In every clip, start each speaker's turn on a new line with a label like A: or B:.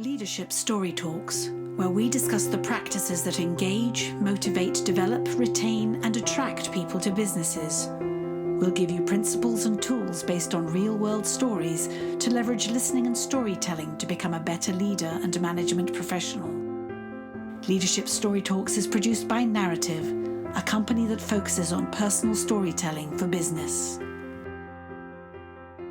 A: Leadership Story Talks, where we discuss the practices that engage, motivate, develop, retain, and attract people to businesses. We'll give you principles and tools based on real-world stories to leverage listening and storytelling to become a better leader and management professional. Leadership Story Talks is produced by Narrative, a company that focuses on personal storytelling for business.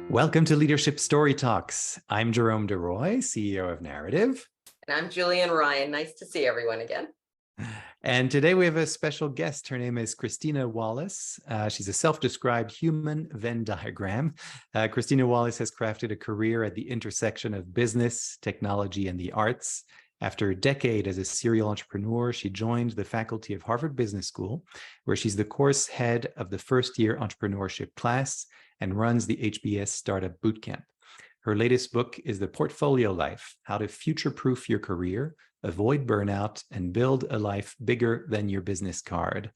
B: Welcome to Leadership Story Talks. I'm Jerome DeRoy, CEO of Narrative.
C: And I'm Julienne Ryan. Nice to see everyone again.
B: And today we have a special guest. Her name is Christina Wallace. She's a self-described human Venn diagram. Christina Wallace has crafted a career at the intersection of business, technology, and the arts. After a decade as a serial entrepreneur, she joined the faculty of Harvard Business School, where she's the course head of the first-year entrepreneurship class and runs the HBS Startup Bootcamp. Her latest book is The Portfolio Life: How to Future-Proof Your Career, Avoid Burnout, and Build a Life Bigger Than Your Business Card.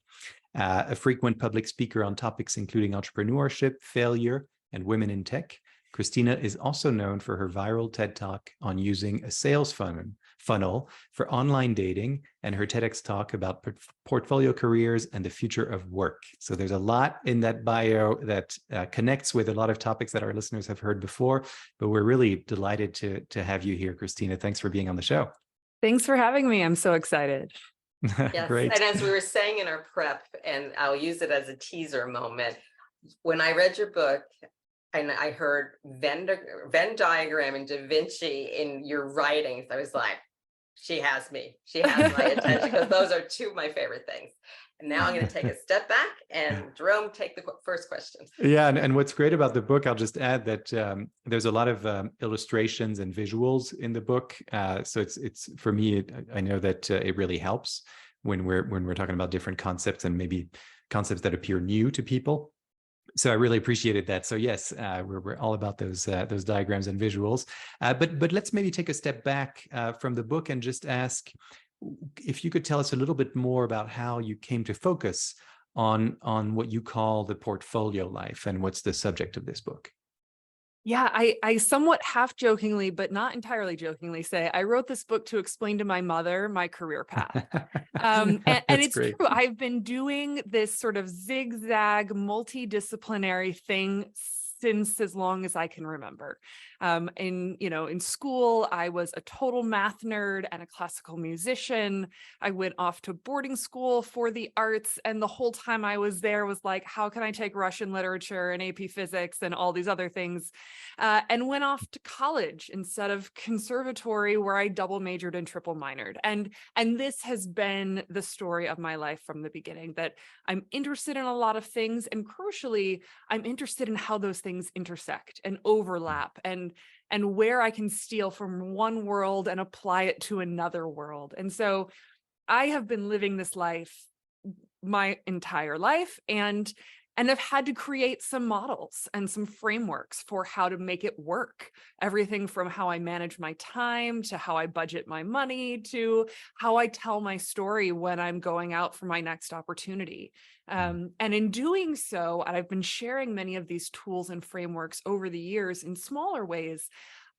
B: A frequent public speaker on topics including entrepreneurship, failure, and women in tech, Christina is also known for her viral TED Talk on using a sales funnel for online dating and her TEDx talk about portfolio careers and the future of work. So there's a lot in that bio that connects with a lot of topics that our listeners have heard before, but we're really delighted to have you here, Christina. Thanks for being on the show.
D: Thanks for having me. I'm so excited.
C: Yes,
B: Great.
C: and as we were saying in our prep, and I'll use it as a teaser moment, when I read your book, and I heard Venn diagram and Da Vinci in your writings, I was like, she has me. She has my attention, because those are two of my favorite things. And now I'm going to take a step back and Jerome, take the first question.
B: Yeah, and what's great about the book, I'll just add that there's a lot of illustrations and visuals in the book. So it's for me, I know that it really helps when we're talking about different concepts and maybe concepts that appear new to people. So I really appreciated that. So yes, we're all about those diagrams and visuals. But let's maybe take a step back from the book and just ask if you could tell us a little bit more about how you came to focus on what you call the portfolio life and what's the subject of this book.
D: Yeah, I somewhat half jokingly, but not entirely jokingly say, I wrote this book to explain to my mother my career path. And it's
B: great.
D: true. I've been doing this sort of zigzag multidisciplinary thing since as long as I can remember. In school, I was a total math nerd and a classical musician. I went off to boarding school for the arts, and the whole time I was there was like, how can I take Russian literature and AP physics and all these other things? And went off to college instead of conservatory, where I double majored and triple minored. And this has been the story of my life from the beginning, that I'm interested in a lot of things, and crucially, I'm interested in how those things intersect and overlap, and where I can steal from one world and apply it to another world. And so I have been living this life my entire life, and I've had to create some models and some frameworks for how to make it work. Everything from how I manage my time, to how I budget my money, to how I tell my story when I'm going out for my next opportunity. And in doing so, and I've been sharing many of these tools and frameworks over the years in smaller ways,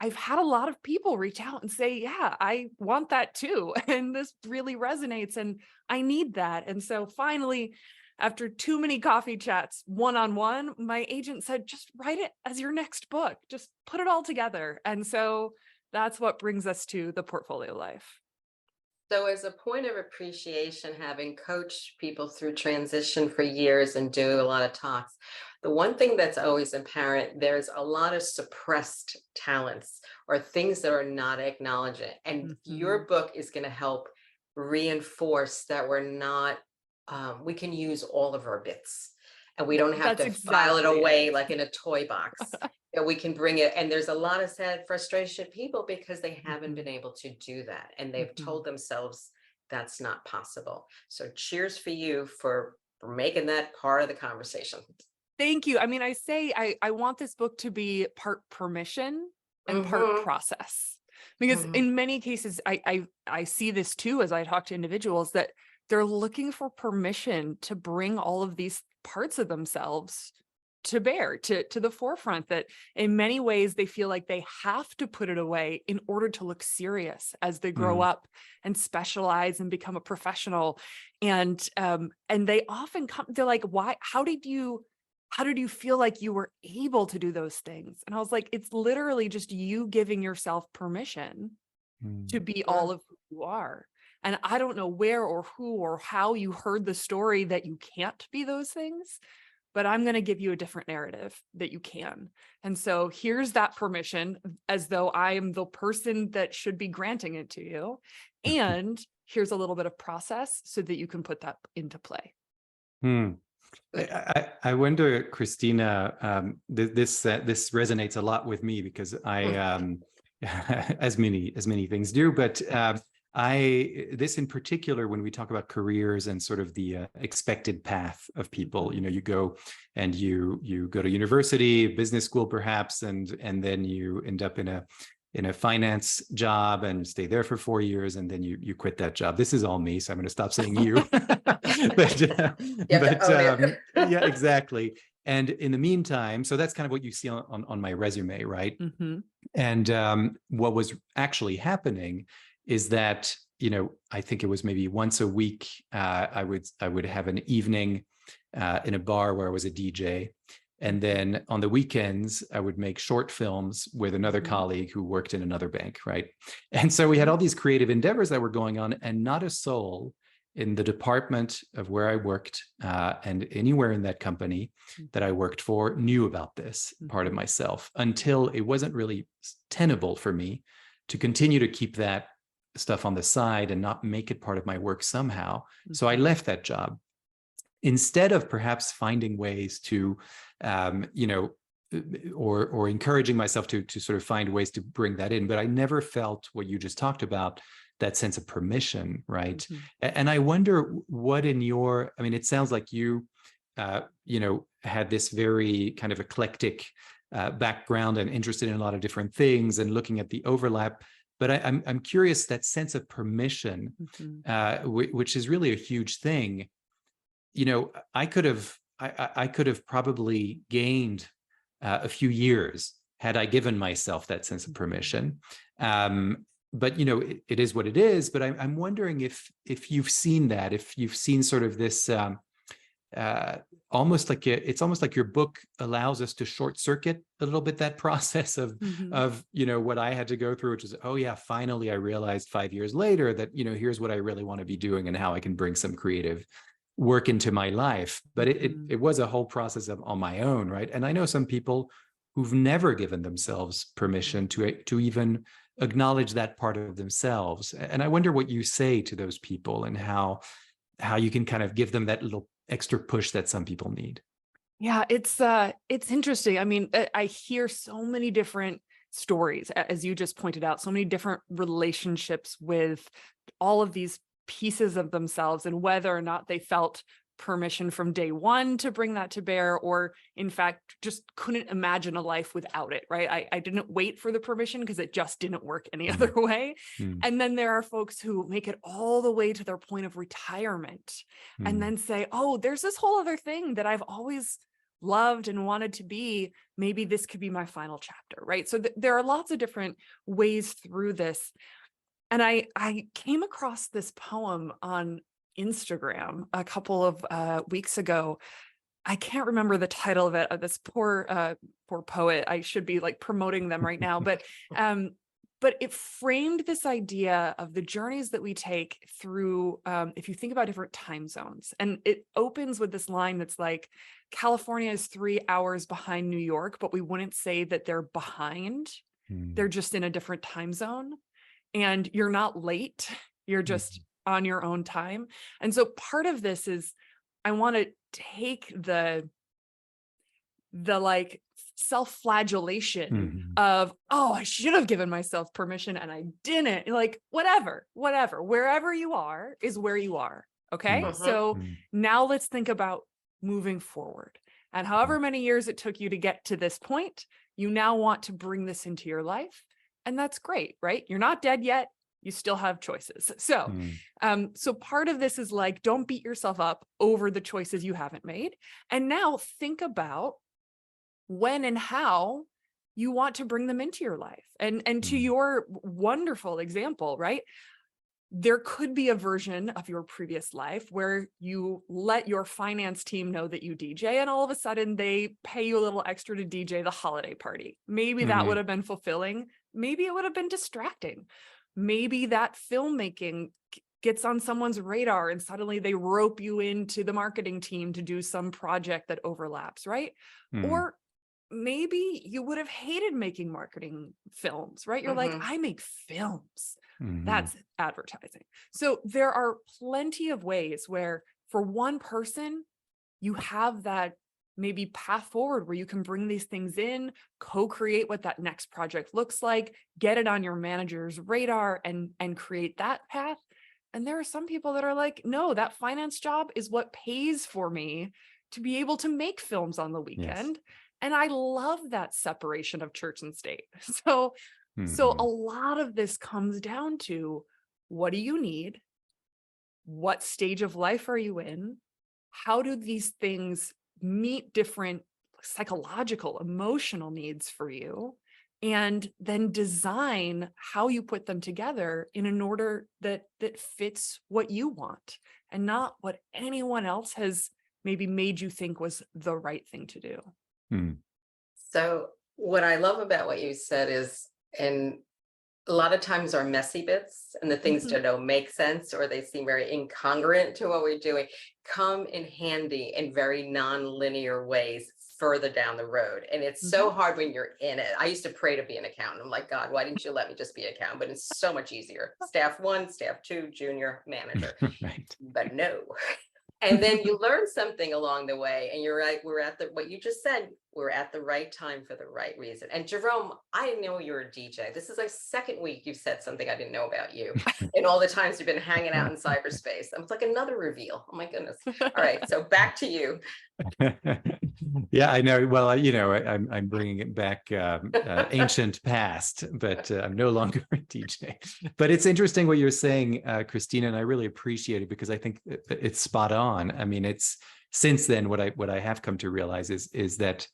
D: I've had a lot of people reach out and say, yeah, I want that too. And this really resonates and I need that. And so finally, after too many coffee chats, one-on-one, my agent said, just write it as your next book, just put it all together. And so that's what brings us to The Portfolio Life.
C: So as a point of appreciation, having coached people through transition for years and doing a lot of talks, the one thing that's always apparent, there's a lot of suppressed talents or things that are not acknowledged. And your book is going to help reinforce that we're not, we can use all of our bits. And we don't have to file it away like in a toy box. That we can bring it. And there's a lot of sad frustration people because they haven't been able to do that. And they've told themselves that's not possible. So cheers for you for making that part of the conversation.
D: Thank you. I mean, I say I want this book to be part permission and part process. Because in many cases, I see this too as I talk to individuals, that they're looking for permission to bring all of these parts of themselves to bear, to the forefront, that in many ways they feel like they have to put it away in order to look serious as they grow up and specialize and become a professional. And they often come, they're like, why, how did you feel like you were able to do those things? And I was like, it's literally just you giving yourself permission to be all of who you are. And I don't know where or who or how you heard the story that you can't be those things, but I'm going to give you a different narrative that you can. And so here's that permission, as though I am the person that should be granting it to you. And here's a little bit of process so that you can put that into play.
B: I wonder, Christina, this resonates a lot with me, because I, as many things do, but this in particular, when we talk about careers and sort of the expected path of people, you go and you go to university, business school perhaps, and then you end up in a finance job and stay there for 4 years, and then you quit that job. This is all me, so I'm going to stop saying you. Yeah, exactly. And in the meantime, so that's kind of what you see on my resume, right? And what was actually happening is that, I think it was maybe once a week, I would have an evening in a bar where I was a DJ. And then on the weekends, I would make short films with another colleague who worked in another bank, right? And so we had all these creative endeavors that were going on, and not a soul in the department of where I worked and anywhere in that company that I worked for knew about this part of myself, until it wasn't really tenable for me to continue to keep that stuff on the side and not make it part of my work somehow. So I left that job, instead of perhaps finding ways to, or encouraging myself to sort of find ways to bring that in. But I never felt what you just talked about, that sense of permission, right? And I wonder what it sounds like you, had this very kind of eclectic background and interested in a lot of different things and looking at the overlap. But I'm curious, that sense of permission, which is really a huge thing. I could have probably gained a few years had I given myself that sense of permission. But it is what it is. But I'm wondering if you've seen that, if you've seen sort of this it's almost like your book allows us to short circuit a little bit that process of what I had to go through, which is, oh yeah, finally I realized 5 years later that here's what I really want to be doing and how I can bring some creative work into my life. But it was a whole process on my own, right? And I know some people who've never given themselves permission to even acknowledge that part of themselves. And I wonder what you say to those people, and how you can kind of give them that little extra push that some people need.
D: Yeah, it's interesting. I mean, I hear so many different stories, as you just pointed out, so many different relationships with all of these pieces of themselves, and whether or not they felt permission from day one to bring that to bear, or in fact just couldn't imagine a life without it, right? I didn't wait for the permission because it just didn't work any other way. And then there are folks who make it all the way to their point of retirement and then say, oh, there's this whole other thing that I've always loved and wanted to be. Maybe this could be my final chapter, right? So there are lots of different ways through this. And I came across this poem on Instagram a couple of weeks ago. I can't remember the title of it. This poor poet. I should be like promoting them right now, but it framed this idea of the journeys that we take through. If you think about different time zones, and it opens with this line that's like, California is 3 hours behind New York, but we wouldn't say that they're behind. They're just in a different time zone, and you're not late. You're just on your own time. And so part of this is, I want to take the like self-flagellation of, oh, I should have given myself permission and I didn't. Like, whatever, wherever you are is where you are. Okay. So now let's think about moving forward, and however many years it took you to get to this point, you now want to bring this into your life. And that's great, right? You're not dead yet. You still have choices. So, so part of this is like, don't beat yourself up over the choices you haven't made. And now think about when and how you want to bring them into your life. And to your wonderful example, right? There could be a version of your previous life where you let your finance team know that you DJ, and all of a sudden they pay you a little extra to DJ the holiday party. Maybe that would have been fulfilling. Maybe it would have been distracting. Maybe that filmmaking gets on someone's radar and suddenly they rope you into the marketing team to do some project that overlaps, right? Or maybe you would have hated making marketing films, right? You're like, I make films. That's advertising. So there are plenty of ways where for one person, you have that maybe path forward where you can bring these things in, co-create what that next project looks like, get it on your manager's radar and create that path. And there are some people that are like, no, that finance job is what pays for me to be able to make films on the weekend. Yes. And I love that separation of church and state. So a lot of this comes down to, what do you need? What stage of life are you in? How do these things meet different psychological, emotional needs for you? And then design how you put them together in an order that fits what you want and not what anyone else has maybe made you think was the right thing to do.
C: So what I love about what you said is, and a lot of times our messy bits and the things that don't make sense, or they seem very incongruent to what we're doing, come in handy in very non-linear ways further down the road. And it's so hard when you're in it. I used to pray to be an accountant. I'm like, God, why didn't you let me just be an accountant? But it's so much easier. Staff 1, staff 2, junior, manager.
B: Right.
C: But no. And then you learn something along the way, and you're right. We're at what you just said, we're at the right time for the right reason. And Jerome, I didn't know you were a DJ. This is like second week you've said something I didn't know about you. And all the times you've been hanging out in cyberspace. It's like another reveal. Oh my goodness. All right. So back to you.
B: Yeah, I know. Well, I'm bringing it back ancient past, but I'm no longer a DJ. But it's interesting what you're saying, Christina, and I really appreciate it because I think it's spot on. I mean, it's since then what I have come to realize is that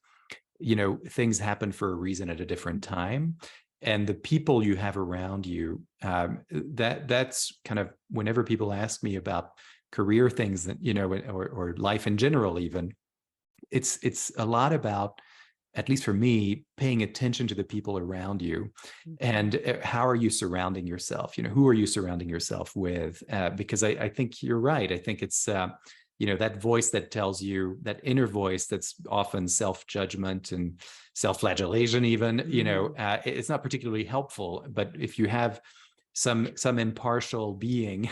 B: things happen for a reason at a different time, and the people you have around you. That's kind of whenever people ask me about career things that or life in general, even. It's a lot about, at least for me, paying attention to the people around you and how are you surrounding yourself? Who are you surrounding yourself with? Because I think you're right. I think it's, that voice that tells you, that inner voice that's often self-judgment and self-flagellation even, it's not particularly helpful. But if you have some impartial being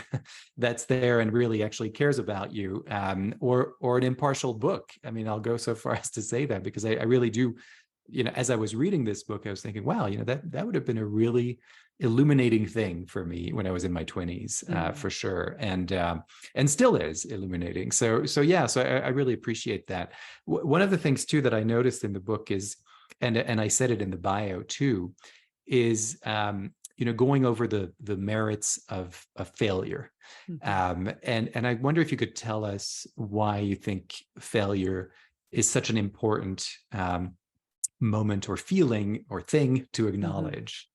B: that's there and really actually cares about you, or an impartial book. I mean, I'll go so far as to say that because I really do, as I was reading this book, I was thinking, wow, that would have been a really illuminating thing for me when I was in my 20s, for sure. And still is illuminating. So I really appreciate that. One of the things too that I noticed in the book is, and I said it in the bio too, is going over the merits of failure. And I wonder if you could tell us why you think failure is such an important moment or feeling or thing to acknowledge.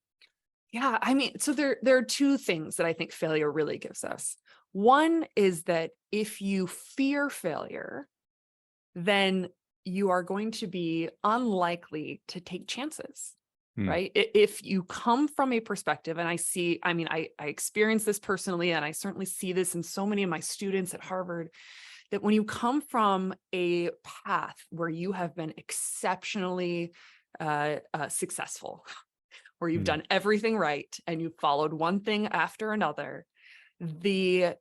D: Yeah, I mean, so there are two things that I think failure really gives us. One is that if you fear failure, then you are going to be unlikely to take chances. Right? If you come from a perspective, and I experience this personally, and I certainly see this in so many of my students at Harvard, that when you come from a path where you have been exceptionally successful, where you've done everything right and you've followed one thing after another, the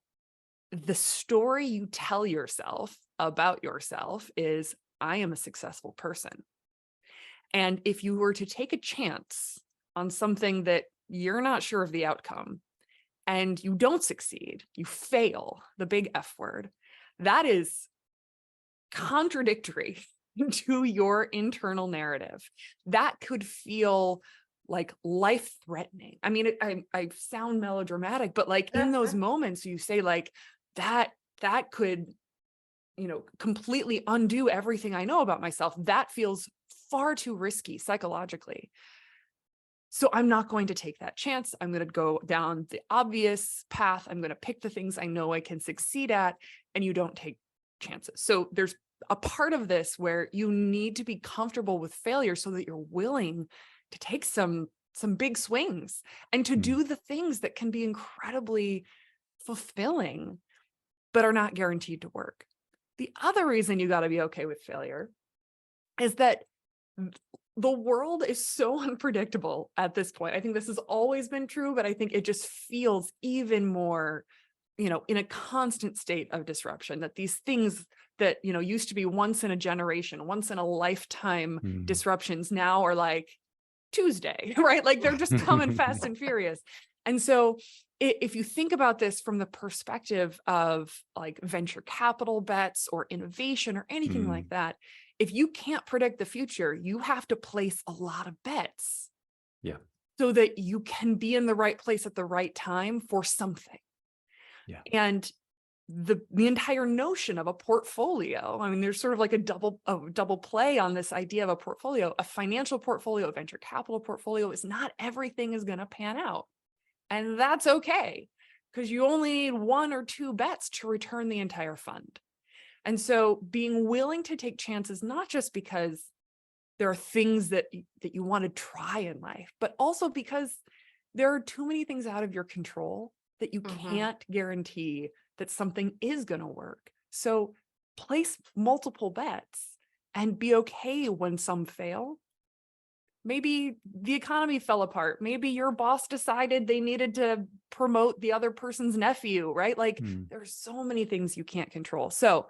D: story you tell yourself about yourself is, I am a successful person. And if you were to take a chance on something that you're not sure of the outcome and you don't succeed, you fail, the big F word, that is contradictory to your internal narrative. That could feel like life-threatening. I mean, I sound melodramatic, but like in those moments you say like that could, completely undo everything I know about myself. That feels far too risky psychologically. So I'm not going to take that chance. I'm going to go down the obvious path. I'm going to pick the things I know I can succeed at, and you don't take chances. So there's a part of this where you need to be comfortable with failure so that you're willing to take some big swings and to do the things that can be incredibly fulfilling, but are not guaranteed to work. The other reason you got to be okay with failure is that the world is so unpredictable at this point. I think this has always been true, but I think it just feels even more, in a constant state of disruption, that these things that, used to be once in a generation, once in a lifetime disruptions now are like Tuesday, right? Like they're just coming fast and furious. And so if you think about this from the perspective of like venture capital bets or innovation or anything like that, if you can't predict the future, you have to place a lot of bets.
B: Yeah.
D: So that you can be in the right place at the right time for something.
B: Yeah.
D: And the entire notion of a portfolio, I mean, there's sort of like a double play on this idea of a portfolio. A financial portfolio, a venture capital portfolio is not everything is going to pan out. And that's okay, because you only need 1 or 2 bets to return the entire fund. And so being willing to take chances, not just because there are things that you want to try in life, but also because there are too many things out of your control that you can't guarantee that something is going to work. So place multiple bets and be okay when some fail. Maybe the economy fell apart. Maybe your boss decided they needed to promote the other person's nephew, right? Like there's so many things you can't control. So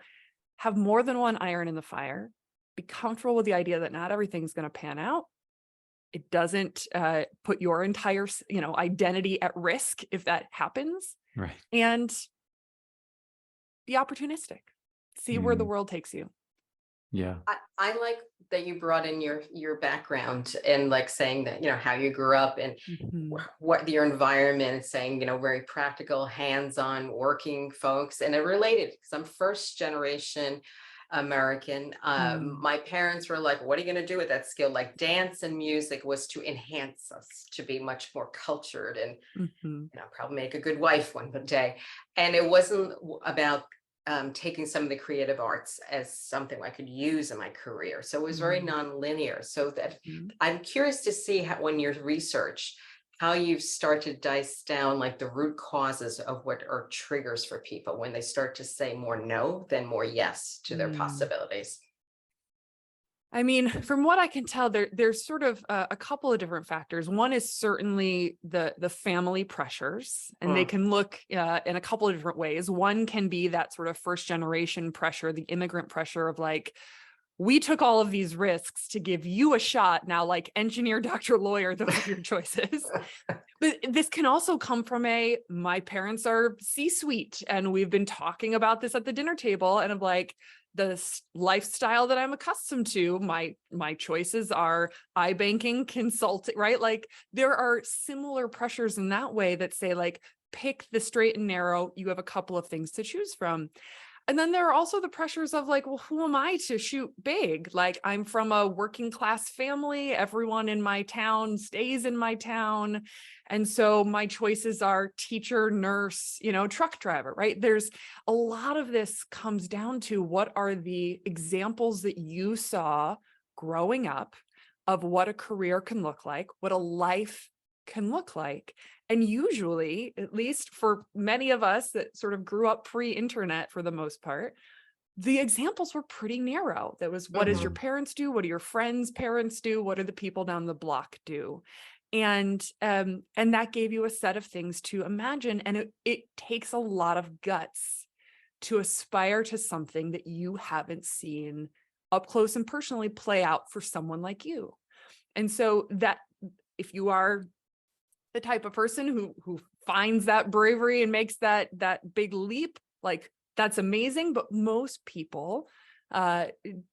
D: have more than one iron in the fire. Be comfortable with the idea that not everything's going to pan out. It doesn't put your entire, identity at risk if that happens.
B: Right.
D: And be opportunistic. See where the world takes you.
B: Yeah.
C: I like that you brought in your background and like saying that, how you grew up and what your environment is saying, very practical, hands-on working folks. And it related because I'm first generation American. My parents were like, what are you going to do with that skill? Like dance and music was to enhance us to be much more cultured and probably make a good wife one day. And it wasn't about taking some of the creative arts as something I could use in my career. So it was very nonlinear. So that I'm curious to see how, when your research, how you've started to dice down like the root causes of what are triggers for people when they start to say more no than more yes to their possibilities.
D: I mean, from what I can tell, there's sort of a couple of different factors. One is certainly the family pressures, and they can look in a couple of different ways. One can be that sort of first generation pressure, the immigrant pressure of like, we took all of these risks to give you a shot. Now, like engineer, doctor, lawyer, those are your choices. But this can also come from my parents are C-suite, and we've been talking about this at the dinner table, and of like, the lifestyle that I'm accustomed to, my choices are iBanking, consulting, right? Like there are similar pressures in that way that say like, pick the straight and narrow, you have a couple of things to choose from. And then there are also the pressures of like, well, who am I to shoot big? Like I'm from a working class family. Everyone in my town stays in my town. And so my choices are teacher, nurse, truck driver, right? There's a lot of this comes down to what are the examples that you saw growing up of what a career can look like, what a life can look like. And usually, at least for many of us that sort of grew up pre-internet for the most part, the examples were pretty narrow. That was, what does your parents do? What do your friends' parents do? What do the people down the block do? And that gave you a set of things to imagine. And it takes a lot of guts to aspire to something that you haven't seen up close and personally play out for someone like you. And so that if you are the type of person who finds that bravery and makes that big leap, like that's amazing. But most people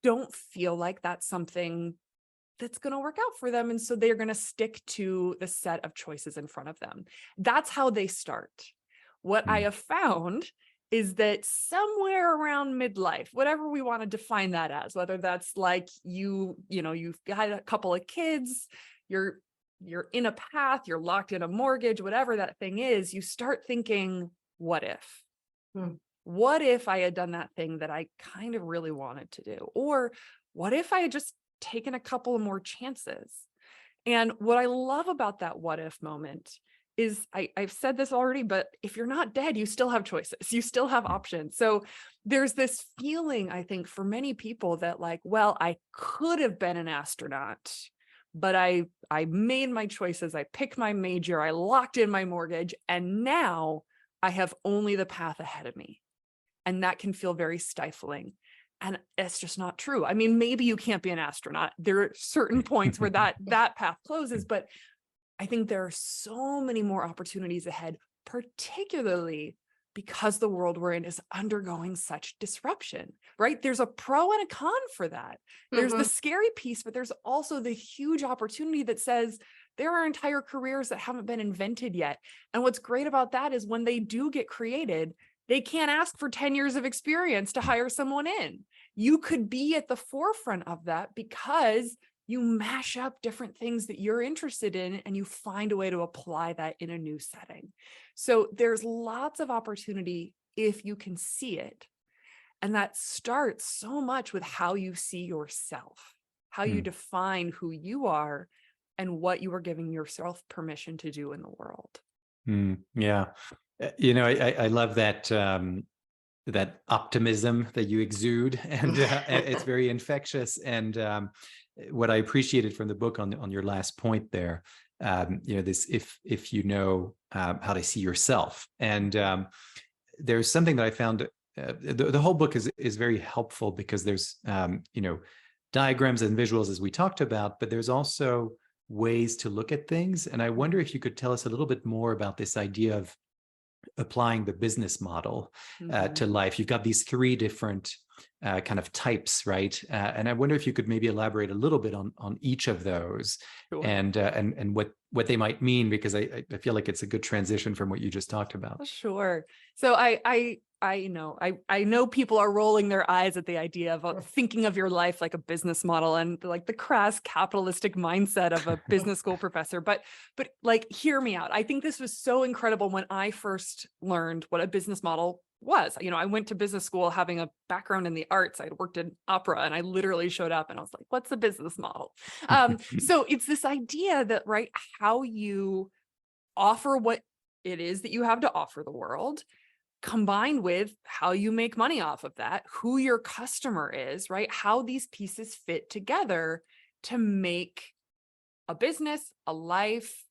D: don't feel like that's something that's going to work out for them. And so they're going to stick to the set of choices in front of them. That's how they start. What I have found is that somewhere around midlife, whatever we want to define that as, whether that's like you've got a couple of kids, you're in a path, you're locked in a mortgage, whatever that thing is, you start thinking, what if? What if I had done that thing that I kind of really wanted to do? Or what if I had just taken a couple of more chances? And what I love about that what if moment is I've said this already, but if you're not dead, you still have choices. You still have options. So there's this feeling, I think, for many people that like, well, I could have been an astronaut, but I made my choices. I picked my major. I locked in my mortgage. And now I have only the path ahead of me. And that can feel very stifling. And it's just not true. I mean, maybe you can't be an astronaut. There are certain points where that path closes, but I think there are so many more opportunities ahead, particularly because the world we're in is undergoing such disruption, right? There's a pro and a con for that. There's the scary piece, but there's also the huge opportunity that says there are entire careers that haven't been invented yet. And what's great about that is when they do get created, they can't ask for 10 years of experience to hire someone in. You could be at the forefront of that because you mash up different things that you're interested in and you find a way to apply that in a new setting. So there's lots of opportunity if you can see it. And that starts so much with how you see yourself, how you define who you are and what you are giving yourself permission to do in the world.
B: Yeah. I love that that optimism that you exude, and it's very infectious. And what I appreciated from the book on your last point there, this if you know how to see yourself, and there's something that I found. The whole book is very helpful because there's diagrams and visuals as we talked about, but there's also ways to look at things. And I wonder if you could tell us a little bit more about this idea of applying the business model to life. You've got these three different kind of types, right? And I wonder if you could maybe elaborate a little bit on each of those.
D: Sure.
B: and what they might mean, because I feel like it's a good transition from what you just talked about.
D: Sure. So I know people are rolling their eyes at the idea of thinking of your life like a business model and like the crass capitalistic mindset of a business school professor. But like, hear me out. I think this was so incredible when I first learned what a business model was. I went to business school having a background in the arts. I'd worked in opera and I literally showed up and I was like, what's the business model? So it's this idea that, right, how you offer what it is that you have to offer the world, combined with how you make money off of that, who your customer is, right? How these pieces fit together to make a business, a life,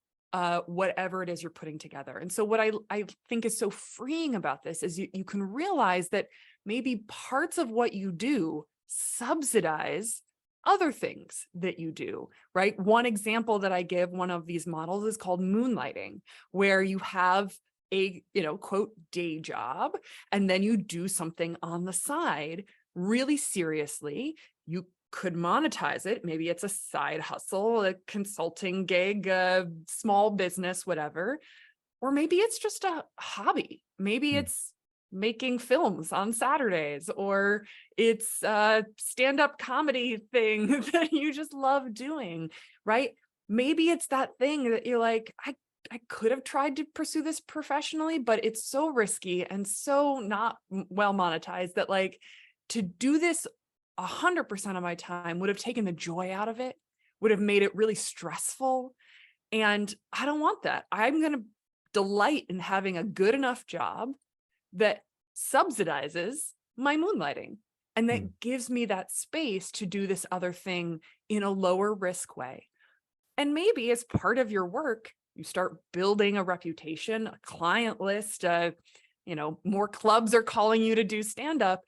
D: whatever it is you're putting together. And so what I think is so freeing about this is you can realize that maybe parts of what you do subsidize other things that you do, right? One example that I give, one of these models is called moonlighting, where you have a, quote, day job, and then you do something on the side really seriously. You could monetize it. Maybe it's a side hustle, a consulting gig, a small business, whatever. Or maybe it's just a hobby. Maybe it's making films on Saturdays, or it's a stand-up comedy thing that you just love doing, right? Maybe it's that thing that you're like, I could have tried to pursue this professionally, but it's so risky and so not well monetized that like to do this 100% of my time would have taken the joy out of it, would have made it really stressful. And I don't want that. I'm going to delight in having a good enough job that subsidizes my moonlighting and that gives me that space to do this other thing in a lower risk way. And maybe as part of your work, you start building a reputation, a client list, more clubs are calling you to do stand-up.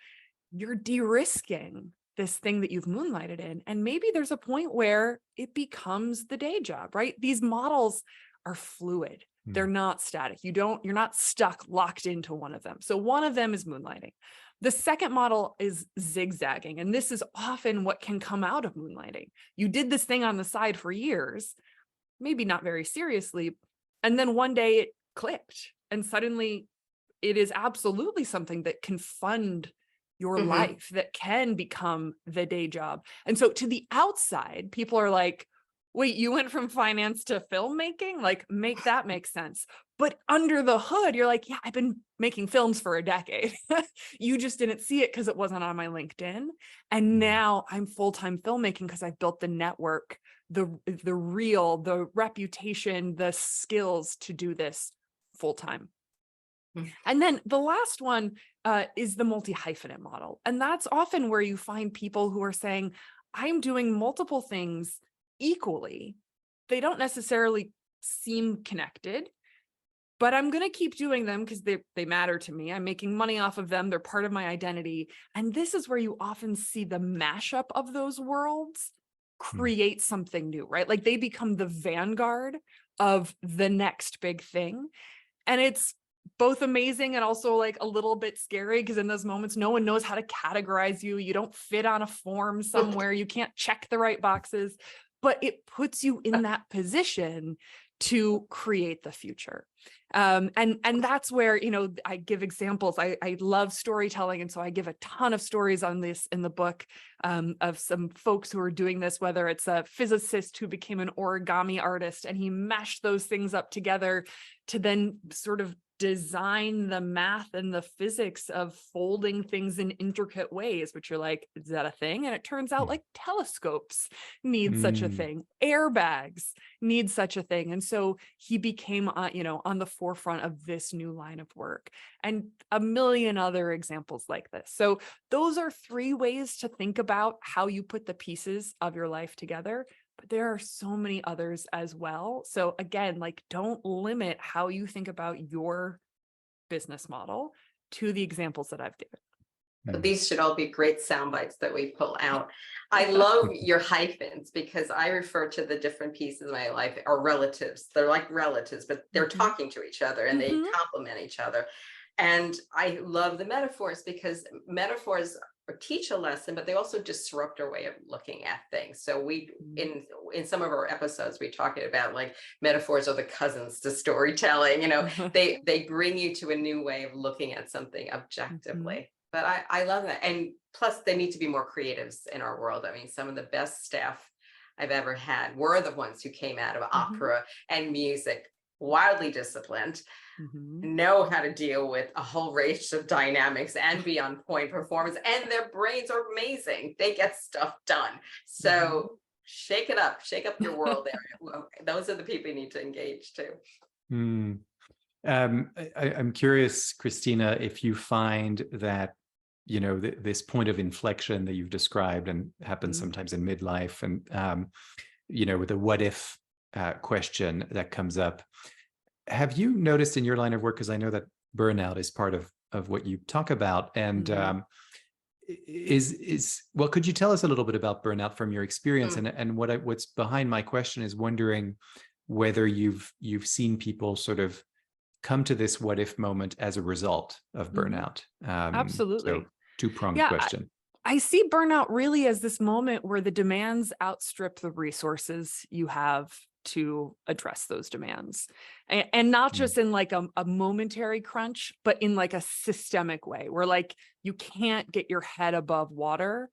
D: You're de-risking this thing that you've moonlighted in. And maybe there's a point where it becomes the day job, right? These models are fluid. They're not static. You're not stuck, locked into one of them. So one of them is moonlighting. The second model is zigzagging. And this is often what can come out of moonlighting. You did this thing on the side for years, maybe not very seriously. And then one day it clicked and suddenly it is absolutely something that can fund your life, that can become the day job. And so to the outside, people are like, wait, you went from finance to filmmaking? Like, make that make sense. But under the hood, you're like, yeah, I've been making films for a decade. You just didn't see it because it wasn't on my LinkedIn. And now I'm full-time filmmaking because I've built the network, the reputation, the skills to do this full-time. And then the last one is the multi-hyphenate model. And that's often where you find people who are saying, I'm doing multiple things equally. They don't necessarily seem connected, but I'm going to keep doing them because they matter to me. I'm making money off of them. They're part of my identity. And this is where you often see the mashup of those worlds create something new, right? Like they become the vanguard of the next big thing. And it's both amazing and also like a little bit scary, because in those moments, no one knows how to categorize you. You don't fit on a form somewhere. You can't check the right boxes, but it puts you in that position to create the future. And that's where, you know, I give examples. I love storytelling. And so I give a ton of stories on this in the book, of some folks who are doing this, whether it's a physicist who became an origami artist and he mashed those things up together to then sort of design the math and the physics of folding things in intricate ways, which you're like, is that a thing? And it turns out like telescopes need such a thing. Airbags need such a thing. And so he became, you know, on the forefront of this new line of work, and a million other examples like this. So those are 3 ways to think about how you put the pieces of your life together. But there are so many others as well. So again, like, don't limit how you think about your business model to the examples that I've given.
C: But these should all be great sound bites that we pull out. I love your hyphens, because I refer to the different pieces of my life are relatives. They're like relatives, but they're talking to each other and they complement each other. And I love the metaphors, because metaphors teach a lesson, but they also disrupt our way of looking at things. So we, in some of our episodes, we talked about like metaphors are the cousins to storytelling. You know, they bring you to a new way of looking at something objectively. But I love that. And plus, they need to be more creatives in our world. I mean, some of the best staff I've ever had were the ones who came out of opera and music, wildly disciplined, know how to deal with a whole range of dynamics and be on point performance, and their brains are amazing. They get stuff done. So shake it up, shake up your world area. Those are the people you need to engage too.
B: I'm curious, Christina, if you find that, you know, this point of inflection that you've described and happens sometimes in midlife, and you know, with the what if question that comes up. Have you noticed in your line of work, because I know that burnout is part of what you talk about, and well, could you tell us a little bit about burnout from your experience? And what's behind my question is wondering whether you've seen people sort of come to this what if moment as a result of burnout.
D: Absolutely.
B: So two-pronged question.
D: I see burnout really as this moment where the demands outstrip the resources you have to address those demands, and not just in like a momentary crunch, but in like a systemic way where like you can't get your head above water,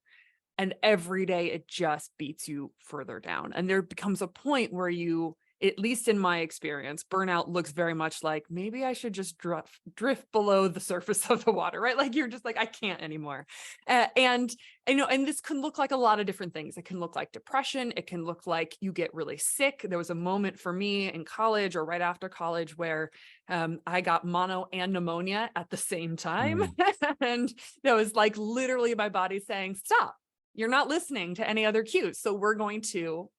D: and every day it just beats you further down. And there becomes a point where you, at least in my experience, burnout looks very much like maybe I should just drift below the surface of the water, right? Like you're just like, I can't anymore. And you know, and this can look like a lot of different things. It can look like depression. It can look like you get really sick. There was a moment for me in college or right after college where I got mono and pneumonia at the same time. And it was like literally my body saying, stop, you're not listening to any other cues. So we're going to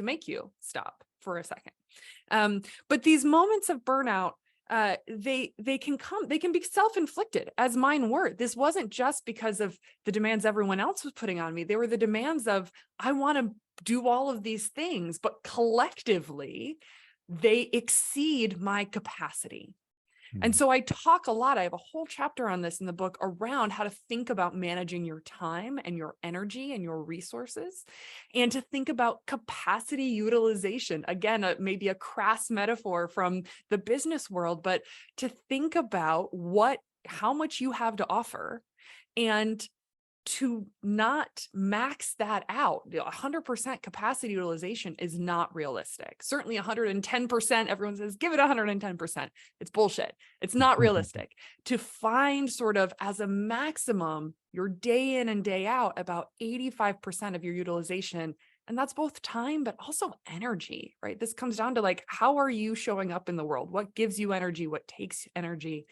D: make you stop for a second. But these moments of burnout, they can be self-inflicted, as mine were. This wasn't just because of the demands everyone else was putting on me. They were the demands of, I want to do all of these things, but collectively they exceed my capacity. And so I talk a lot. I have a whole chapter on this in the book around how to think about managing your time and your energy and your resources, and to think about capacity utilization. Again, maybe a crass metaphor from the business world, but to think about how much you have to offer, and to not max that out. 100% capacity utilization is not realistic. Certainly 110%, everyone says, give it 110%. It's bullshit. It's not realistic. To find sort of as a maximum, your day in and day out, about 85% of your utilization. And that's both time, but also energy, right? This comes down to like, how are you showing up in the world? What gives you energy? What takes energy?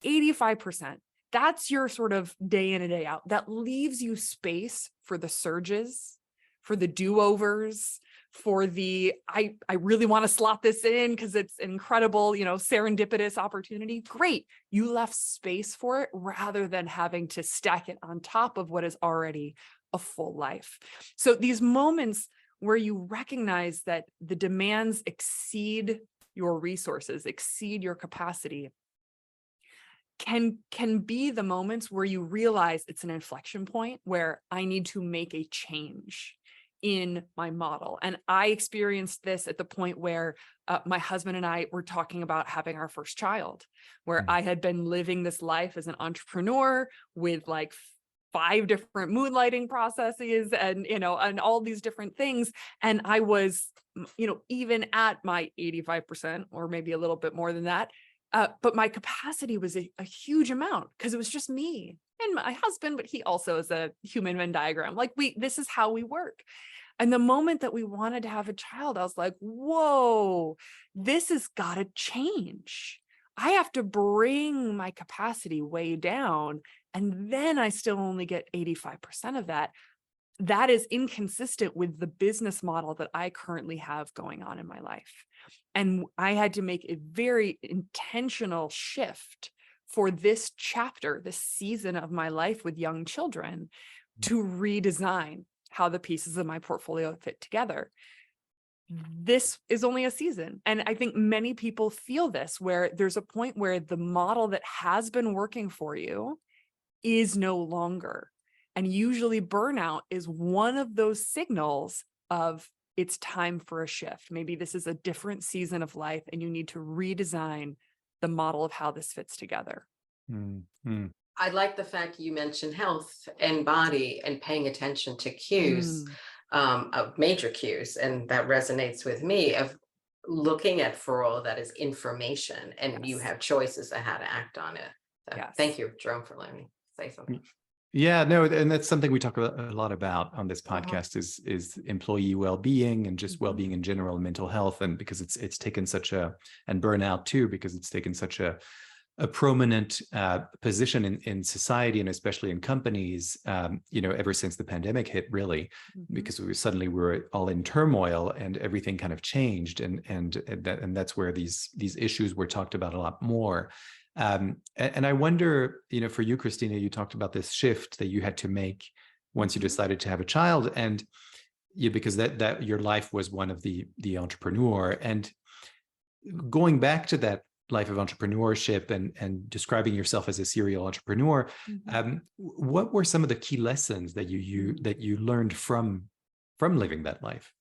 D: 85%. That's your sort of day in and day out. That leaves you space for the surges, for the do-overs, for the, I really want to slot this in because it's incredible, serendipitous opportunity. Great. You left space for it rather than having to stack it on top of what is already a full life. So these moments where you recognize that the demands exceed your resources, exceed your capacity, can be the moments where you realize it's an inflection point where I need to make a change in my model. And I experienced this at the point where my husband and I were talking about having our first child, where I had been living this life as an entrepreneur with like 5 different moonlighting processes and, and all these different things. And I was, even at my 85% or maybe a little bit more than that, but my capacity was a huge amount because it was just me and my husband, but he also is a human Venn diagram. Like this is how we work. And the moment that we wanted to have a child, I was like, whoa, this has got to change. I have to bring my capacity way down. And then I still only get 85% of that. That is inconsistent with the business model that I currently have going on in my life. And I had to make a very intentional shift for this chapter, this season of my life with young children, to redesign how the pieces of my portfolio fit together. This is only a season. And I think many people feel this, where there's a point where the model that has been working for you is no longer. And usually burnout is one of those signals of it's time for a shift. Maybe this is a different season of life and you need to redesign the model of how this fits together.
B: Mm-hmm.
C: I like the fact you mentioned health and body and paying attention to cues, of major cues. And that resonates with me of looking at for all that is information and you have choices of how to act on it. So thank you, Jerome, for letting me say something.
B: Yeah, no, and that's something we talk a lot about on this podcast is employee well-being and just well-being in general, mental health, and because it's taken such and burnout too, because it's taken such a prominent position in society and especially in companies, ever since the pandemic hit, really, because we were all in turmoil and everything kind of changed, and that's where these issues were talked about a lot more. And I wonder, for you, Christina, you talked about this shift that you had to make once you decided to have a child, and because that your life was one of the entrepreneur, and going back to that life of entrepreneurship and describing yourself as a serial entrepreneur, what were some of the key lessons that you learned from living that life?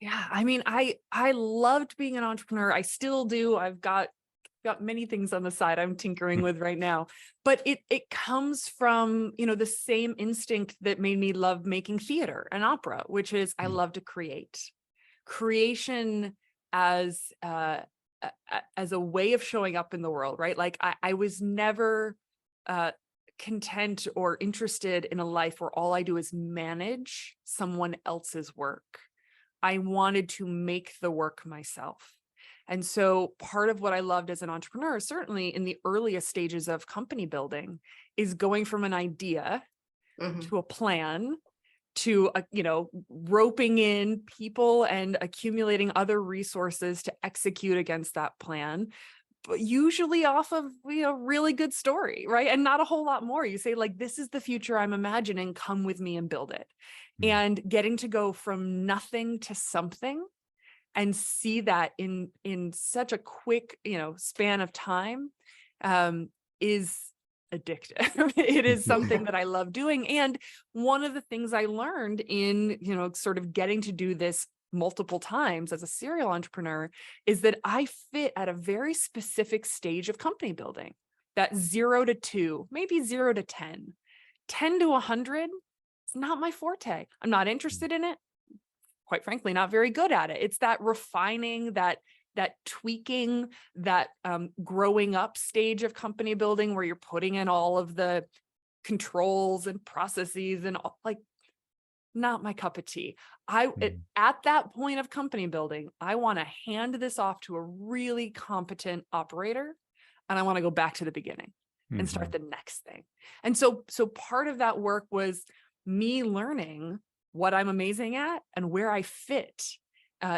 D: Yeah, I mean, I loved being an entrepreneur. I still do. I've got many things on the side I'm tinkering with right now, but it comes from, the same instinct that made me love making theater and opera, which is I love to create. Creation as a way of showing up in the world, right? Like I was never content or interested in a life where all I do is manage someone else's work. I wanted to make the work myself. And so part of what I loved as an entrepreneur, certainly in the earliest stages of company building, is going from an idea to a plan to, roping in people and accumulating other resources to execute against that plan, but usually off of, really good story, right? And not a whole lot more. You say like, this is the future I'm imagining, come with me and build it. And getting to go from nothing to something and see that in such a quick, span of time, is addictive. It is something that I love doing. And one of the things I learned in, sort of getting to do this multiple times as a serial entrepreneur is that I fit at a very specific stage of company building, that 0 to 2, maybe 0 to 10, 10 to 100. It's not my forte. I'm not interested in it. Quite frankly, not very good at it. It's that refining, that tweaking, that growing up stage of company building where you're putting in all of the controls and processes and not my cup of tea. At that point of company building, I want to hand this off to a really competent operator, and I want to go back to the beginning and start the next thing. And so part of that work was me learning what I'm amazing at and where I fit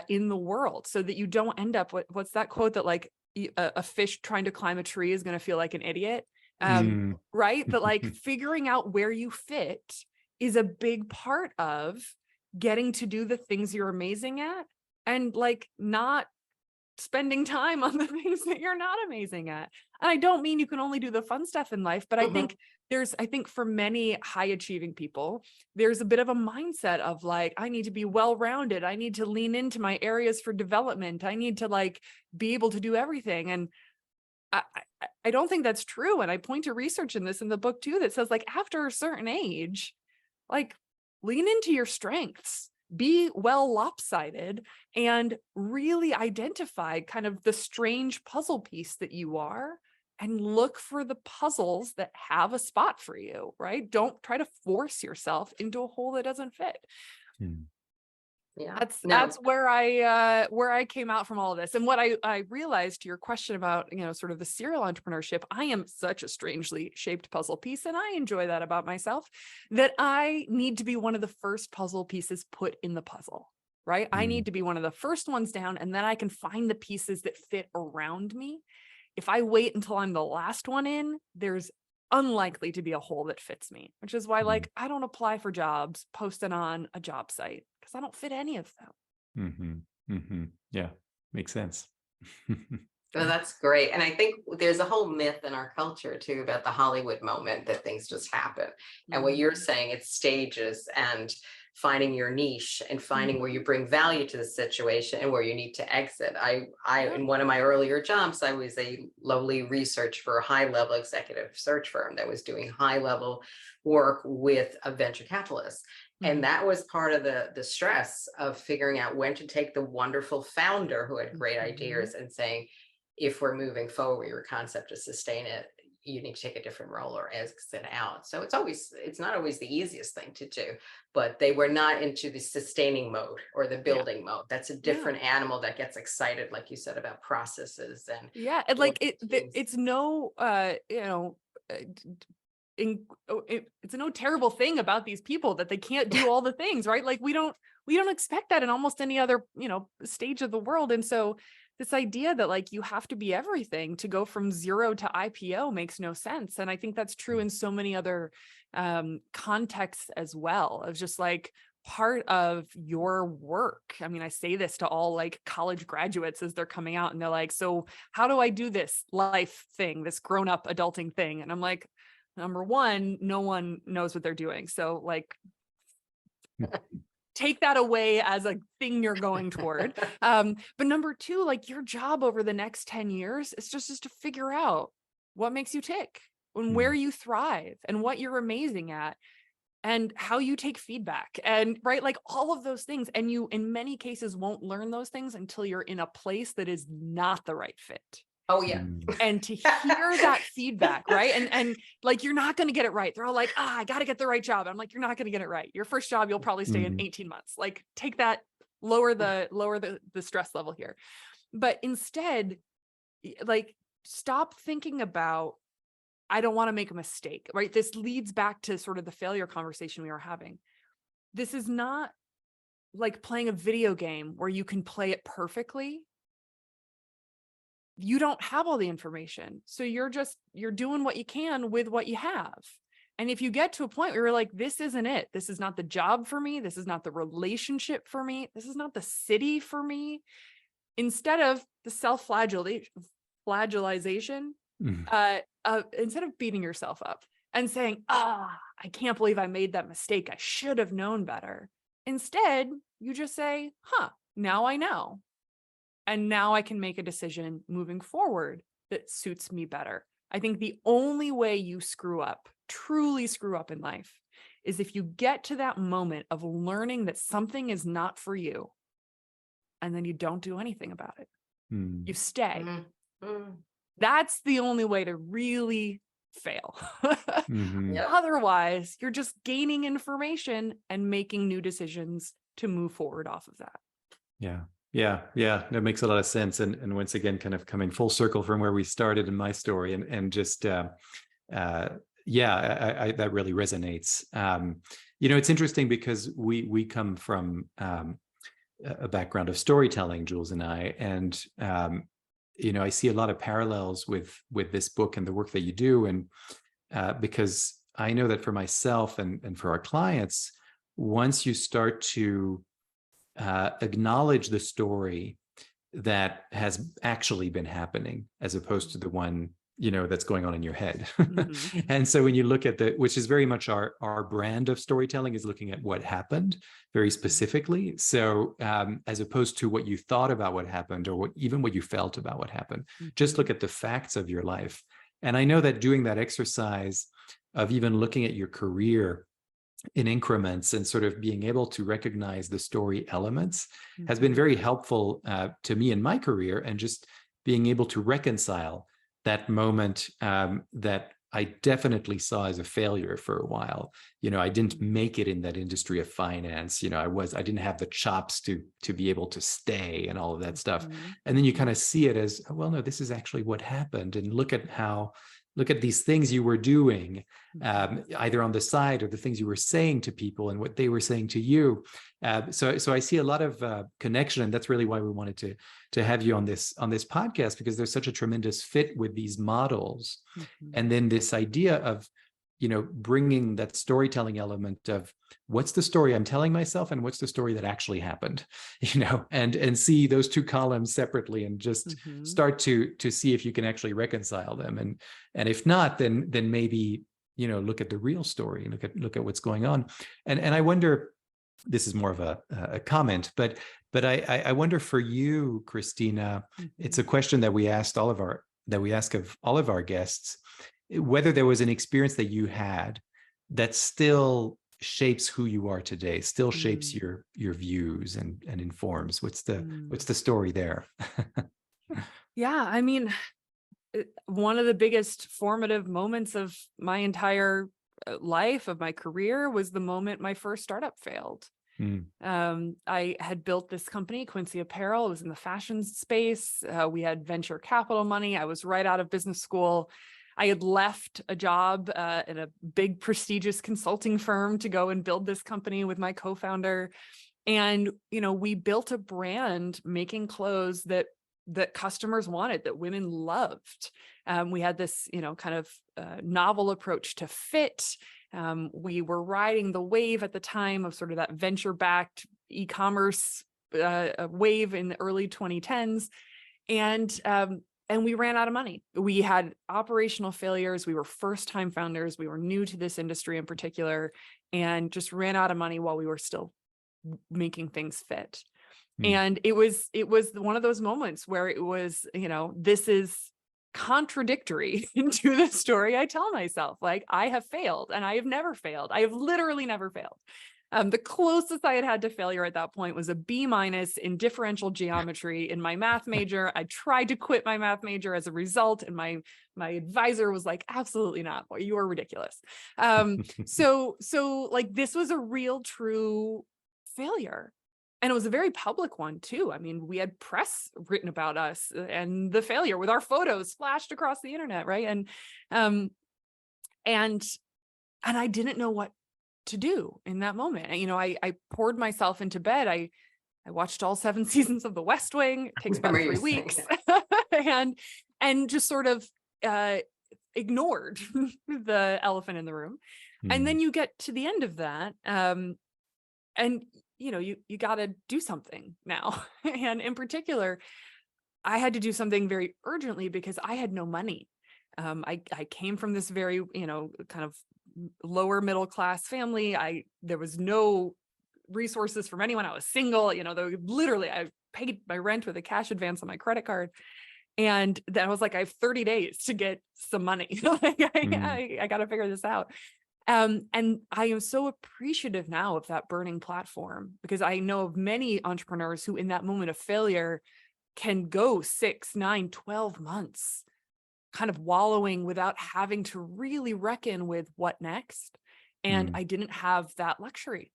D: in the world, so that you don't end up with, what's that quote that like a fish trying to climb a tree is going to feel like an idiot, right? But like figuring out where you fit is a big part of getting to do the things you're amazing at, and like not spending time on the things that you're not amazing at. And I don't mean you can only do the fun stuff in life, but I think for many high achieving people, there's a bit of a mindset of like, I need to be well-rounded. I need to lean into my areas for development. I need to like be able to do everything. And I don't think that's true. And I point to research in the book too, that says like after a certain age, like lean into your strengths, be well lopsided, and really identify kind of the strange puzzle piece that you are, and look for the puzzles that have a spot for you, right? Don't try to force yourself into a hole that doesn't fit.
C: Yeah,
D: that's where I came out from all of this. And what I realized, to your question about, sort of the serial entrepreneurship, I am such a strangely shaped puzzle piece, and I enjoy that about myself, that I need to be one of the first puzzle pieces put in the puzzle, right? I need to be one of the first ones down, and then I can find the pieces that fit around me. If I wait until I'm the last one in, there's unlikely to be a hole that fits me, which is why like I don't apply for jobs posted on a job site, because I don't fit any of them.
B: Yeah, makes sense.
C: Well, that's great. And I think there's a whole myth in our culture too about the Hollywood moment, that things just happen. And what you're saying, it's stages, and finding your niche and finding where you bring value to the situation and where you need to exit. In one of my earlier jobs, I was a lowly research for a high-level executive search firm that was doing high-level work with a venture capitalist. And that was part of the stress of figuring out when to take the wonderful founder who had great ideas and saying, if we're moving forward with your concept to sustain it, you need to take a different role or exit out. So it's not always the easiest thing to do, but they were not into the sustaining mode or the building mode. That's a different animal that gets excited, like you said, about processes and
D: and like it's no it's no terrible thing about these people that they can't do all the things, right? Like we don't expect that in almost any other stage of the world. And so this idea that like you have to be everything to go from 0 to IPO makes no sense. And I think that's true in so many other contexts as well, of just like part of your work. I mean, I say this to all like college graduates as they're coming out, and they're like, so how do I do this life thing, this grown-up adulting thing? And I'm like, number one, no one knows what they're doing. So like take that away as a thing you're going toward. But number two, like your job over the next 10 years is just to figure out what makes you tick and where you thrive and what you're amazing at and how you take feedback, and right, like all of those things. And you, in many cases, won't learn those things until you're in a place that is not the right fit.
C: Oh yeah.
D: And to hear that feedback, right? And like, you're not going to get it right. They're all like, I got to get the right job. I'm like, you're not going to get it right. Your first job, you'll probably stay in 18 months. Like take that, lower the stress level here. But instead, like stop thinking about, I don't want to make a mistake, right? This leads back to sort of the failure conversation we were having. This is not like playing a video game where you can play it perfectly. You don't have all the information. So you're doing what you can with what you have. And if you get to a point where you're like, this isn't it, this is not the job for me, this is not the relationship for me, this is not the city for me, instead of the self-flagellization, instead of beating yourself up and saying, I can't believe I made that mistake, I should have known better. Instead, you just say, now I know. And now I can make a decision moving forward that suits me better. I think the only way you truly screw up in life, is if you get to that moment of learning that something is not for you, and then you don't do anything about it. You stay. That's the only way to really fail. Otherwise, you're just gaining information and making new decisions to move forward off of that.
B: Yeah, that makes a lot of sense. And once again, kind of coming full circle from where we started in my story, and just that really resonates. It's interesting because we come from a background of storytelling, Jules and I, and I see a lot of parallels with this book and the work that you do, and because I know that for myself and for our clients, once you start to acknowledge the story that has actually been happening, as opposed to the one that's going on in your head. And so when you look at which is very much our brand of storytelling, is looking at what happened very specifically. So as opposed to what you thought about what happened, or even what you felt about what happened, just look at the facts of your life. And I know that doing that exercise of even looking at your career in increments and sort of being able to recognize the story elements has been very helpful to me in my career, and just being able to reconcile that moment that I definitely saw as a failure for a while. I didn't make it in that industry of finance. I didn't have the chops to be able to stay and all of that stuff. And then you kind of see it as, well, no, this is actually what happened. And look at these things you were doing, either on the side, or the things you were saying to people and what they were saying to you. So I see a lot of connection, and that's really why we wanted to have you on this podcast, because there's such a tremendous fit with these models. And then this idea of, bringing that storytelling element of what's the story I'm telling myself and what's the story that actually happened, and see those two columns separately, and just start to see if you can actually reconcile them. And if not, then maybe, look at the real story, look at what's going on. And I wonder, this is more of a comment, but I wonder for you, Christina, it's a question that we ask of all of our guests, whether there was an experience that you had that still shapes who you are today, still shapes your views and informs. What's the story there?
D: Yeah, I mean, one of the biggest formative moments of my entire life, of my career, was the moment my first startup failed. I had built this company, Quincy Apparel. It was in the fashion space. We had venture capital money. I was right out of business school. I had left a job in a big prestigious consulting firm to go and build this company with my co-founder. And, we built a brand making clothes that customers wanted, that women loved. We had this, kind of novel approach to fit. We were riding the wave at the time of sort of that venture-backed e-commerce wave in the early 2010s. And we ran out of money. We had operational failures. We were first-time founders. We were new to this industry in particular, and just ran out of money while we were still making things fit. And it was one of those moments where it was, this is contradictory to the story I tell myself. Like, I have failed, and I have never failed. I have literally never failed. The closest I had to failure at that point was a B- in differential geometry in my math major. I tried to quit my math major as a result, and my advisor was like, absolutely not. You are ridiculous. So like, this was a real, true failure. And it was a very public one too. I mean, we had press written about us and the failure, with our photos splashed across the internet, right? And I didn't know what to do in that moment. I poured myself into bed. I watched all 7 seasons of The West Wing. It takes about 3 weeks. and just sort of ignored the elephant in the room. And then you get to the end of that, and you got to do something now. And in particular, I had to do something very urgently because I had no money. I came from this very, kind of lower middle class family. There was no resources from anyone. I was single, literally I paid my rent with a cash advance on my credit card. And then I was like, I have 30 days to get some money. I got to figure this out. And I am so appreciative now of that burning platform, because I know of many entrepreneurs who in that moment of failure can go 6, 9, 12 months kind of wallowing without having to really reckon with what next. And I didn't have that luxury.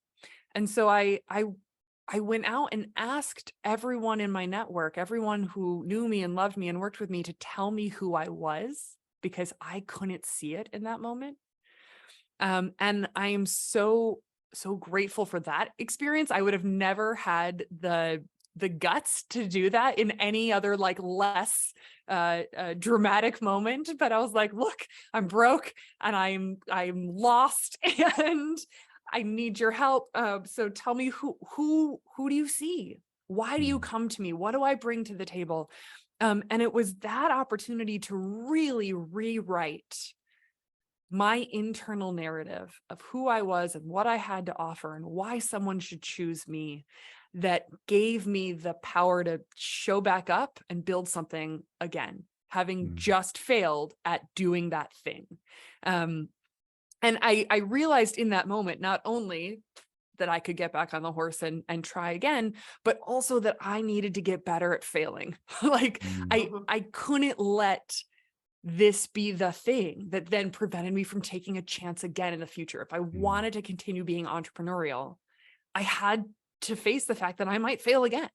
D: And so I went out and asked everyone in my network, everyone who knew me and loved me and worked with me, to tell me who I was, because I couldn't see it in that moment. And I am so grateful for that experience. I would have never had the guts to do that in any other less dramatic moment. But I was like, look, I'm broke and I'm lost and I need your help. So tell me who do you see? Why do you come to me? What do I bring to the table? And it was that opportunity to really rewrite my internal narrative of who I was and what I had to offer and why someone should choose me, that gave me the power to show back up and build something again, having just failed at doing that thing. And I realized in that moment, not only that I could get back on the horse and try again, but also that I needed to get better at failing. I couldn't let this be the thing that then prevented me from taking a chance again in the future. If I wanted to continue being entrepreneurial, I had to face the fact that I might fail again.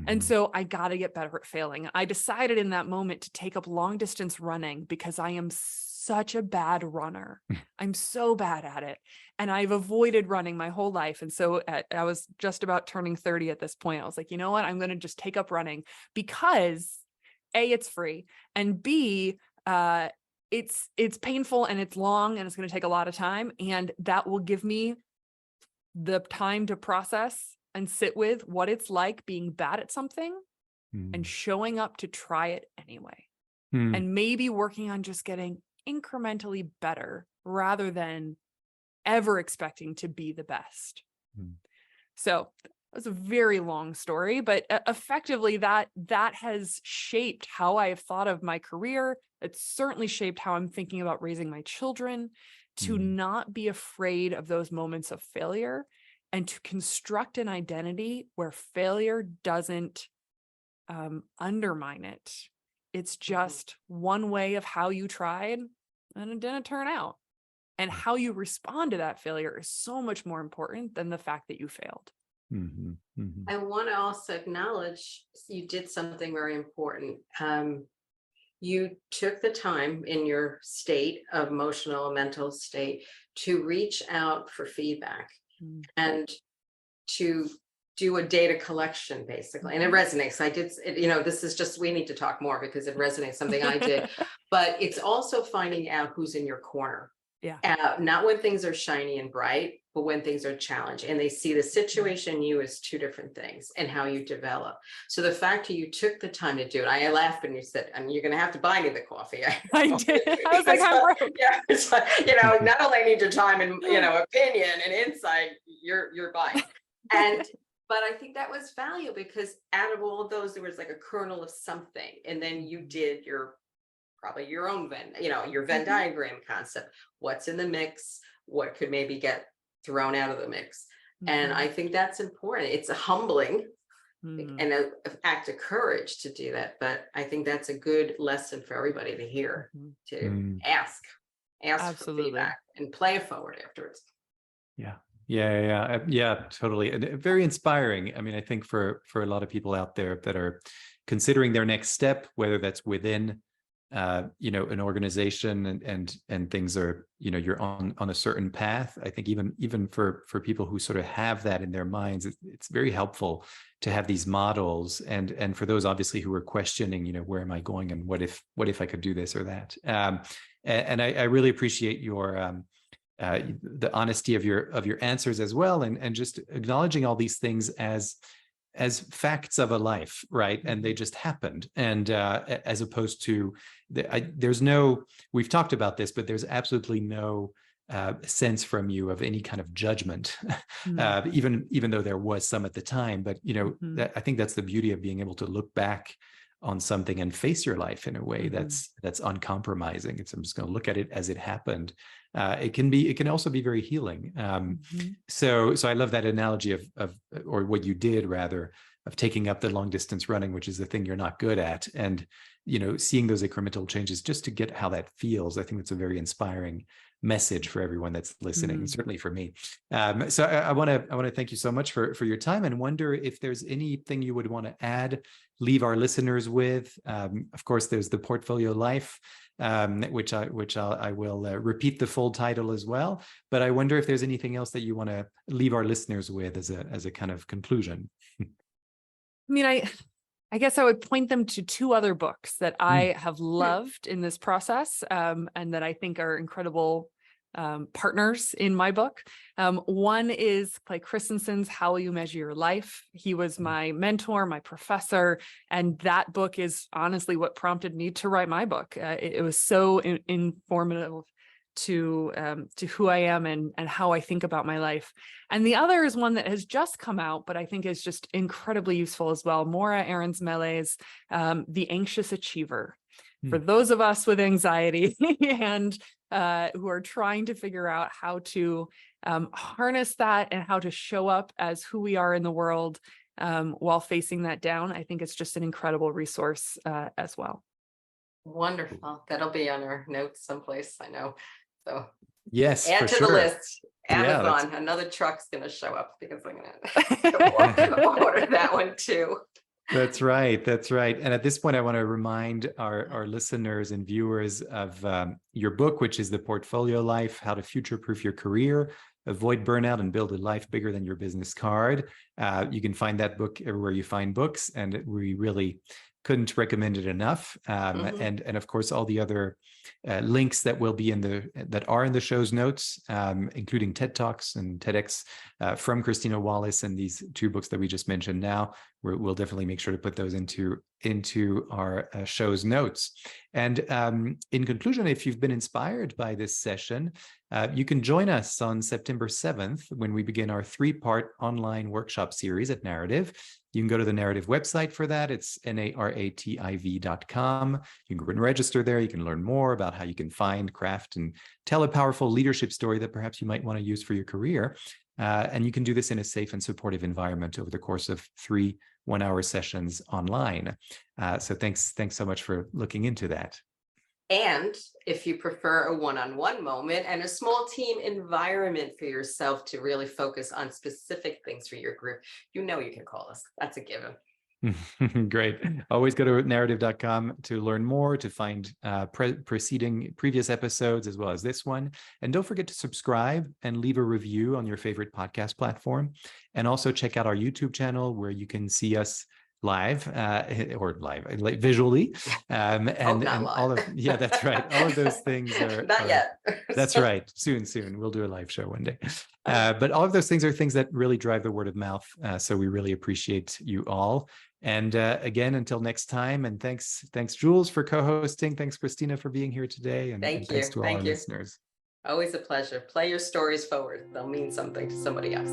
D: And so I got to get better at failing. I decided in that moment to take up long distance running because I am such a bad runner. I'm so bad at it. And I've avoided running my whole life. And so I was just about turning 30 at this point. I was like, you know what? I'm going to just take up running because A, it's free, and B, it's painful and it's long and it's going to take a lot of time. And that will give me the time to process and sit with what it's like being bad at something and showing up to try it anyway. And maybe working on just getting incrementally better rather than ever expecting to be the best. So it was a very long story, but effectively that has shaped how I have thought of my career. It's certainly shaped how I'm thinking about raising my children, to not be afraid of those moments of failure and to construct an identity where failure doesn't undermine it. It's just one way of how you tried and it didn't turn out. And how you respond to that failure is so much more important than the fact that you failed.
C: I want to also acknowledge you did something very important. You took the time in your state of emotional and mental state to reach out for feedback and to do a data collection, basically. And it resonates. This is just, we need to talk more because it resonates, something I did, but it's also finding out who's in your corner.
D: Yeah.
C: Not when things are shiny and bright, but when things are challenged and they see the situation you as two different things and how you develop. So the fact that you took the time to do it, I laughed when you said, you're going to have to buy me the coffee.
D: I did. I was like, I'm broke.
C: Yeah, it's like, not only need your time and, opinion and insight, you're buying. But I think that was valuable because out of all of those, there was like a kernel of something. And then you did probably your own Venn, your Venn diagram concept. What's in the mix? What could maybe get thrown out of the mix? And I think that's important. It's a humbling and an act of courage to do that. But I think that's a good lesson for everybody to hear, to ask for feedback and play it forward afterwards.
B: Yeah, totally. And very inspiring. I mean, I think for a lot of people out there that are considering their next step, whether that's within an organization and things are, you're on a certain path. I think even for people who sort of have that in their minds, it's very helpful to have these models, and for those obviously who are questioning, where am I going, and what if I could do this or that. And I really appreciate your the honesty of your answers as well, and just acknowledging all these things as facts of a life, right? And they just happened. And as opposed to, there's no, we've talked about this, but there's absolutely no sense from you of any kind of judgment, even though there was some at the time. But, I think that's the beauty of being able to look back on something and face your life in a way that's uncompromising. I'm just going to look at it as it happened. It can also be very healing. So I love that analogy of or what you did rather, of taking up the long distance running, which is the thing you're not good at, and seeing those incremental changes just to get how that feels. I think that's a very inspiring message for everyone that's listening, certainly for me. So I want to thank you so much for your time, and wonder if there's anything you would want to add, leave our listeners with. Of course, there's the Portfolio Life, which I will repeat the full title as well. But I wonder if there's anything else that you want to leave our listeners with as a kind of conclusion.
D: I mean, I guess I would point them to two other books that I have loved in this process, and that I think are incredible partners in my book. One is Clay Christensen's How Will You Measure Your Life? He was my mentor, my professor, and that book is honestly what prompted me to write my book. It was so informative to who I am and how I think about my life. And the other is one that has just come out, but I think is just incredibly useful as well. Maura Ahrens-Melle's The Anxious Achiever. For those of us with anxiety and who are trying to figure out how to harness that and how to show up as who we are in the world while facing that down, I think it's just an incredible resource as well.
C: Wonderful. That'll be on our notes someplace, I know. So
B: yes,
C: add to
B: sure.
C: the list. Amazon, another truck's going to show up because I'm going to order that one too.
B: That's right. And at this point, I want to remind our listeners and viewers of your book, which is The Portfolio Life: How to Future-Proof Your Career, Avoid Burnout, and Build a Life Bigger Than Your Business Card. You can find that book everywhere you find books, and we really couldn't recommend it enough. And of course, all the other links that will be that are in the show's notes, including TED Talks and TEDx from Christina Wallace, and these two books that we just mentioned now. We'll definitely make sure to put those into our show's notes. And in conclusion, if you've been inspired by this session, you can join us on September 7th when we begin our 3-part online workshop series at Narrative. You can go to the Narrative website for that. It's narativ.com. You can register there. You can learn more about how you can find, craft, and tell a powerful leadership story that perhaps you might want to use for your career. And you can do this in a safe and supportive environment over the course of 3 one-hour sessions online. So thanks so much for looking into that.
C: And if you prefer a one-on-one moment and a small team environment for yourself to really focus on specific things for your group, you can call us. That's a given.
B: Great. Always go to narrative.com to learn more, to find previous episodes as well as this one. And don't forget to subscribe and leave a review on your favorite podcast platform. And also check out our YouTube channel where you can see us live visually. And all of, that's right. All of those things are
C: not yet.
B: That's right. Soon. We'll do a live show one day. But all of those things are things that really drive the word of mouth. So we really appreciate you all. And again, until next time, and thanks Jules for co-hosting. Thanks Christina for being here today. And thanks to all our listeners.
C: Always a pleasure. Play your stories forward. They'll mean something to somebody else.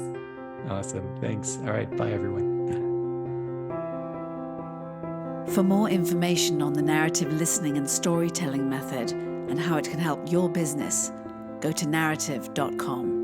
B: Awesome. Thanks. All right. Bye, everyone.
A: For more information on the narrative listening and storytelling method and how it can help your business, go to narrative.com.